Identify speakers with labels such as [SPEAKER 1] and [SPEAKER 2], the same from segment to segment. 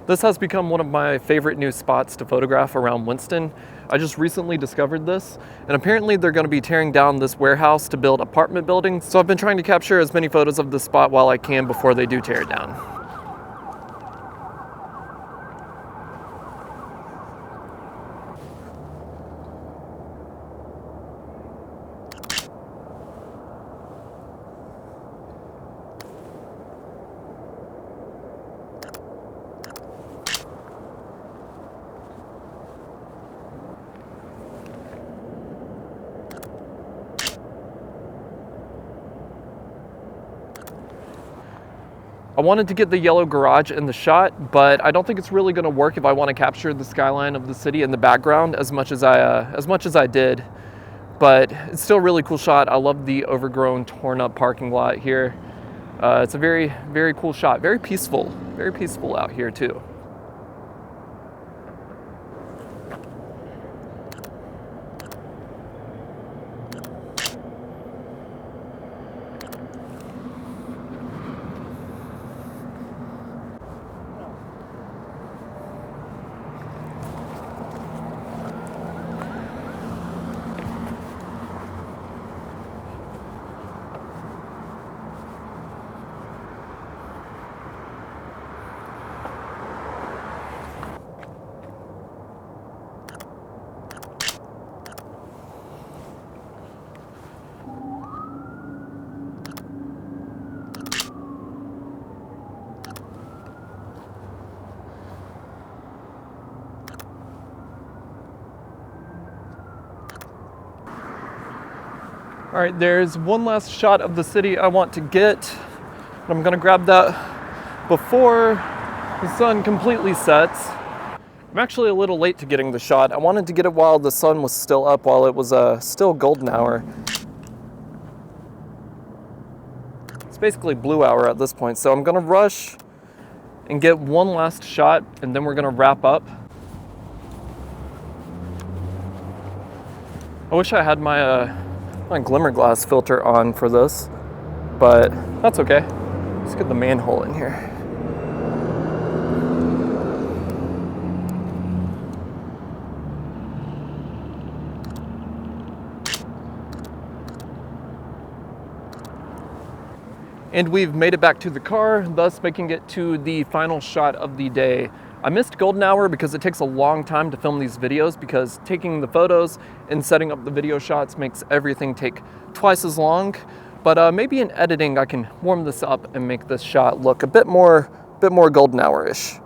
[SPEAKER 1] This has become one of my favorite new spots to photograph around Winston. I just recently discovered this, and apparently they're going to be tearing down this warehouse to build apartment buildings, so I've been trying to capture as many photos of this spot while I can before they do tear it down. I wanted to get the yellow garage in the shot, but I don't think it's really going to work if I want to capture the skyline of the city in the background as much as I did. But it's still a really cool shot. I love the overgrown, torn up parking lot here. It's a very, very cool shot. Very peaceful out here too. All right, there's one last shot of the city I want to get. I'm gonna grab that before the sun completely sets. I'm actually a little late to getting the shot. I wanted to get it while the sun was still up, while it was still golden hour. It's basically blue hour at this point, so I'm gonna rush and get one last shot, and then we're gonna wrap up. I wish I had my glimmer glass filter on for this, but that's okay. Let's get the manhole in here. And we've made it back to the car, thus making it to the final shot of the day. I missed golden hour because it takes a long time to film these videos, because taking the photos and setting up the video shots makes everything take twice as long. But maybe in editing I can warm this up and make this shot look a bit more golden hour-ish.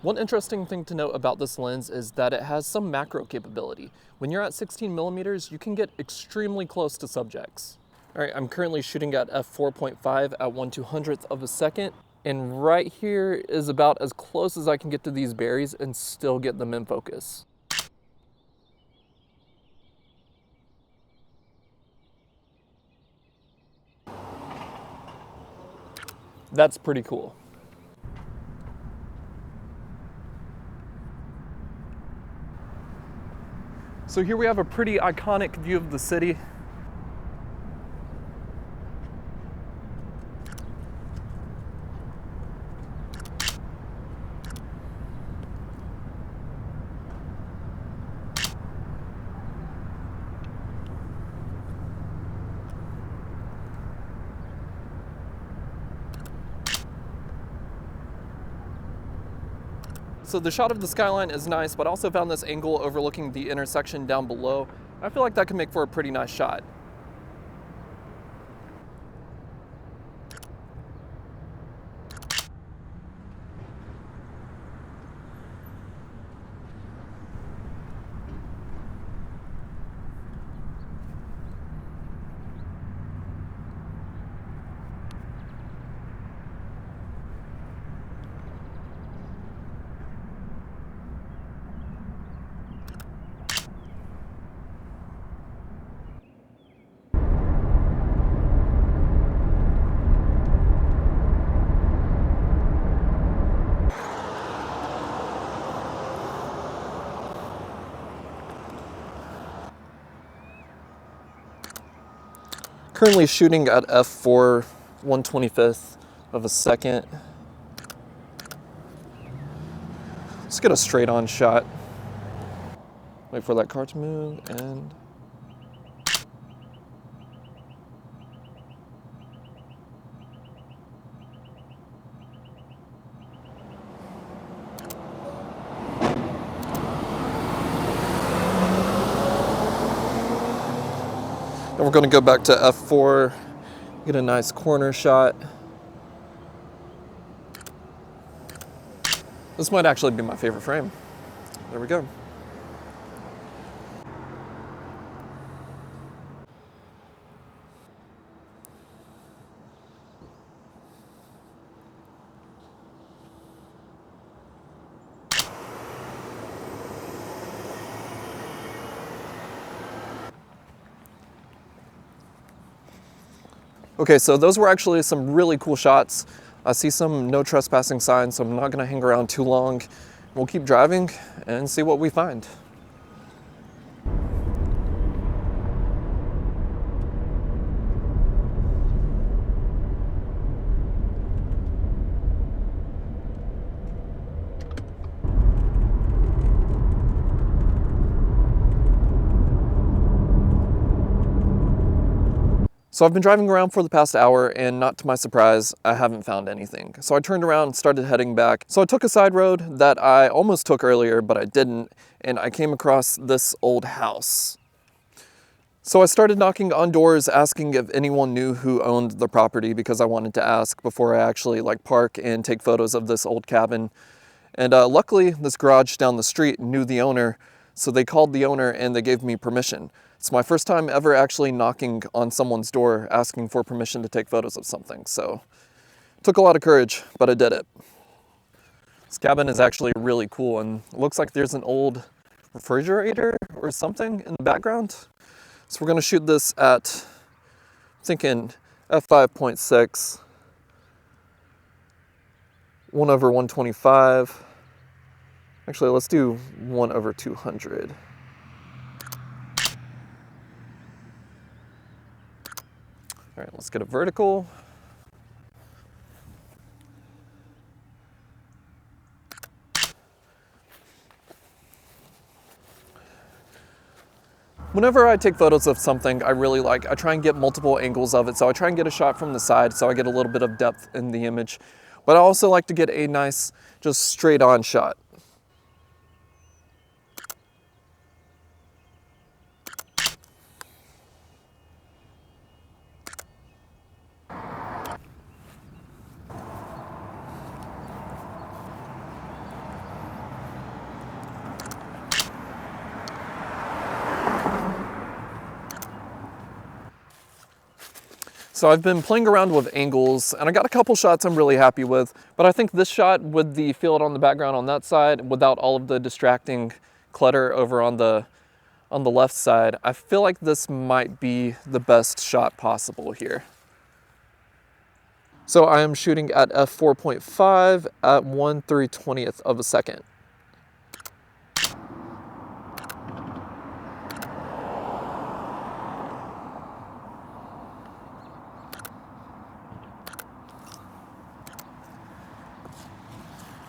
[SPEAKER 1] One interesting thing to note about this lens is that it has some macro capability. When you're at 16 millimeters, you can get extremely close to subjects. All right, I'm currently shooting at f4.5 at 1/200th of a second. And right here is about as close as I can get to these berries and still get them in focus. That's pretty cool. So here we have a pretty iconic view of the city. So the shot of the skyline is nice, but I also found this angle overlooking the intersection down below. I feel like that could make for a pretty nice shot. Currently shooting at f4 1/25th of a second. Let's get a straight on shot. Wait for that car to move and we're going to go back to f4, get a nice corner shot. This might actually be my favorite frame. There we go. Okay, so those were actually some really cool shots. I see some no trespassing signs, so I'm not gonna hang around too long. We'll keep driving and see what we find. So I've been driving around for the past hour and not to my surprise, I haven't found anything. So I turned around and started heading back. So I took a side road that I almost took earlier, but I didn't, and I came across this old house. So I started knocking on doors asking if anyone knew who owned the property because I wanted to ask before I actually park and take photos of this old cabin. And luckily this garage down the street knew the owner, so they called the owner and they gave me permission. It's my first time ever actually knocking on someone's door asking for permission to take photos of something. So it took a lot of courage, but I did it. This cabin is actually really cool and it looks like there's an old refrigerator or something in the background. So we're gonna shoot this at, I'm thinking f5.6, 1/125. Actually, let's do 1/200. All right, let's get a vertical. Whenever I take photos of something I really like, I try and get multiple angles of it. So I try and get a shot from the side so I get a little bit of depth in the image. But I also like to get a nice, just straight on shot. So I've been playing around with angles and I got a couple shots I'm really happy with, but I think this shot with the field on the background on that side without all of the distracting clutter over on the left side, I feel like this might be the best shot possible here. So I am shooting at f4.5 at 1/320th of a second.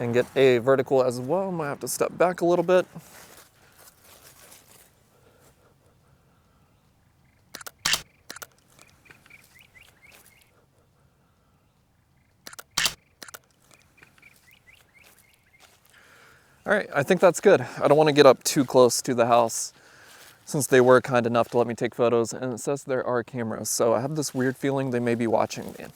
[SPEAKER 1] And get a vertical as well. Might have to step back a little bit. All right, I think that's good. I don't want to get up too close to the house since they were kind enough to let me take photos, and it says there are cameras, so I have this weird feeling they may be watching me.